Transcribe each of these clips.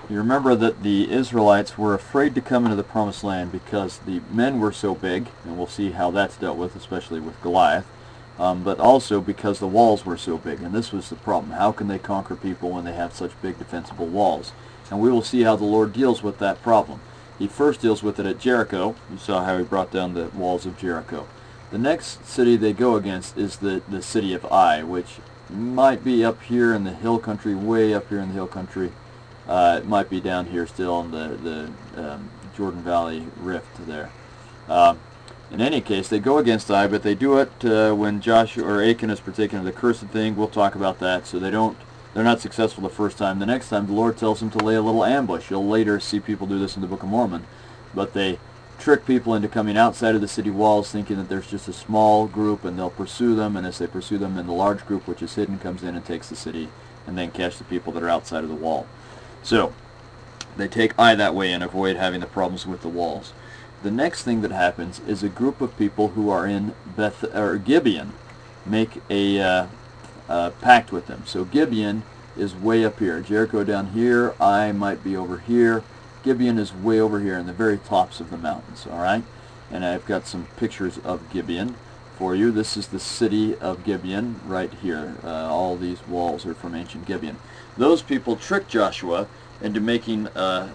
You remember that the Israelites were afraid to come into the Promised Land because the men were so big, and we'll see how that's dealt with, especially with Goliath, but also because the walls were so big, and this was the problem. How can they conquer people when they have such big defensible walls? And we will see how the Lord deals with that problem. He first deals with it at Jericho. You saw how he brought down the walls of Jericho. The next city they go against is the city of Ai, which might be up here in the hill country, way up here in the hill country. It might be down here still in the Jordan Valley rift there. In any case, they go against Ai, but they do it when Joshua or Achan is partaking of the cursed thing. We'll talk about that. So they're not successful the first time. The next time, the Lord tells them to lay a little ambush. You'll later see people do this in the Book of Mormon, but they trick people into coming outside of the city walls, thinking that there's just a small group, and they'll pursue them. And as they pursue them, then the large group, which is hidden, comes in and takes the city, and then catch the people that are outside of the wall. So they take Ai that way and avoid having the problems with the walls. The next thing that happens is a group of people who are in Gibeon make a pact with them. So Gibeon is way up here. Jericho down here. Ai might be over here. Gibeon is way over here in the very tops of the mountains. All right, and I've got some pictures of Gibeon for you. This is the city of Gibeon right here. All these walls are from ancient Gibeon. Those people tricked Joshua into making a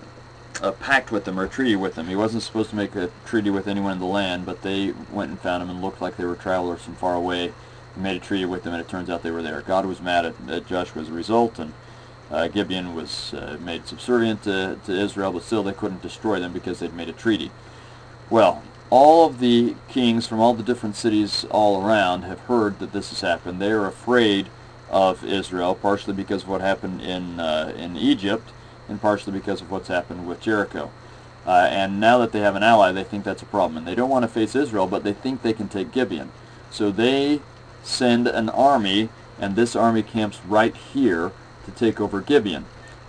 pact with them, or a treaty with them. He wasn't supposed to make a treaty with anyone in the land, but they went and found him and looked like they were travelers from far away. He made a treaty with them, and it turns out they were there. God was mad at Joshua as a result, and Gibeon was made subservient to Israel, but still they couldn't destroy them because they'd made a treaty. Well, all of the kings from all the different cities all around have heard that this has happened. They are afraid of Israel, partially because of what happened in Egypt, and partially because of what's happened with Jericho. And now that they have an ally, they think that's a problem. And they don't want to face Israel, but they think they can take Gibeon. So they send an army, and this army camps right here to take over Gibeon.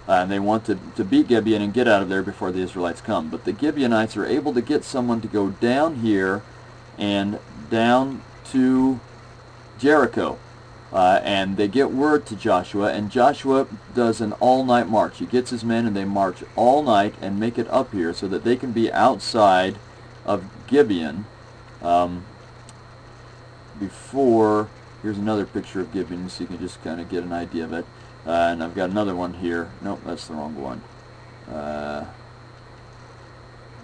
And they want to beat Gibeon and get out of there before the Israelites come. But the Gibeonites are able to get someone to go down here and down to Jericho. And they get word to Joshua, and Joshua does an all-night march. He gets his men, and they march all night and make it up here so that they can be outside of Gibeon before... Here's another picture of Gibeon, so you can just kind of get an idea of it. And I've got another one here. Nope, that's the wrong one.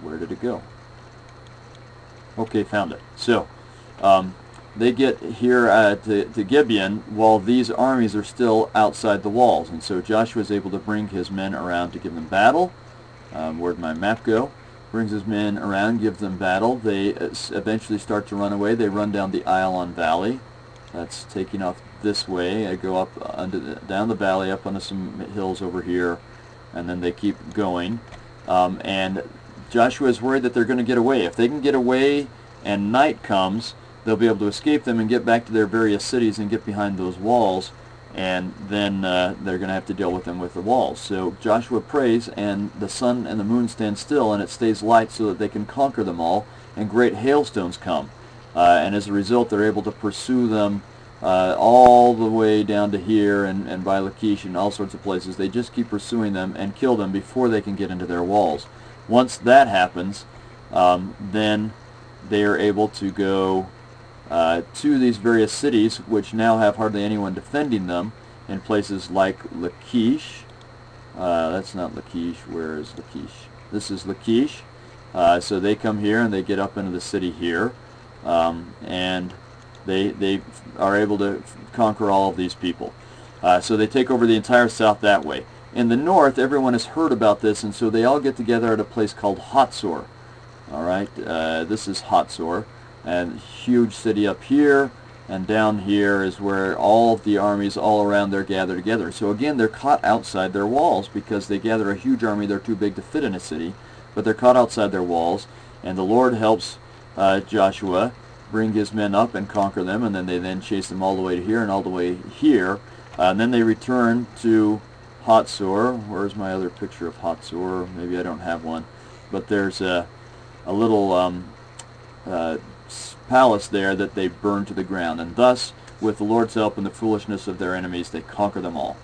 Where did it go? Okay, found it. So, they get here to Gibeon while these armies are still outside the walls. And so Joshua is able to bring his men around to give them battle. Where'd my map go? Brings his men around, gives them battle. They eventually start to run away. They run down the Ayalon Valley. That's taking off this way. I go up down the valley, up onto some hills over here, and then they keep going. And Joshua is worried that they're going to get away. If they can get away and night comes, they'll be able to escape them and get back to their various cities and get behind those walls, and then they're going to have to deal with them with the walls. So Joshua prays, and the sun and the moon stand still, and it stays light so that they can conquer them all, and great hailstones come. And as a result, they're able to pursue them all the way down to here and by Lachish and all sorts of places. They just keep pursuing them and kill them before they can get into their walls. Once that happens, then they are able to go to these various cities, which now have hardly anyone defending them, in places like Lachish. That's not Lachish. Where is Lachish? This is Lachish. So they come here and they get up into the city here. And they are able to conquer all of these people. So they take over the entire south that way. In the north, everyone has heard about this, and so they all get together at a place called Hatzor. All right, this is Hatzor, and huge city up here, and down here is where all of the armies all around there gather together. So again, they're caught outside their walls because they gather a huge army. They're too big to fit in a city, but they're caught outside their walls, and the Lord helps Joshua bring his men up and conquer them, and then they chase them all the way to here and all the way here, and then they return to Hatzor. Where's my other picture of Hatzor? Maybe I don't have one, but there's a little palace there that they burn to the ground, and thus, with the Lord's help and the foolishness of their enemies, they conquer them all.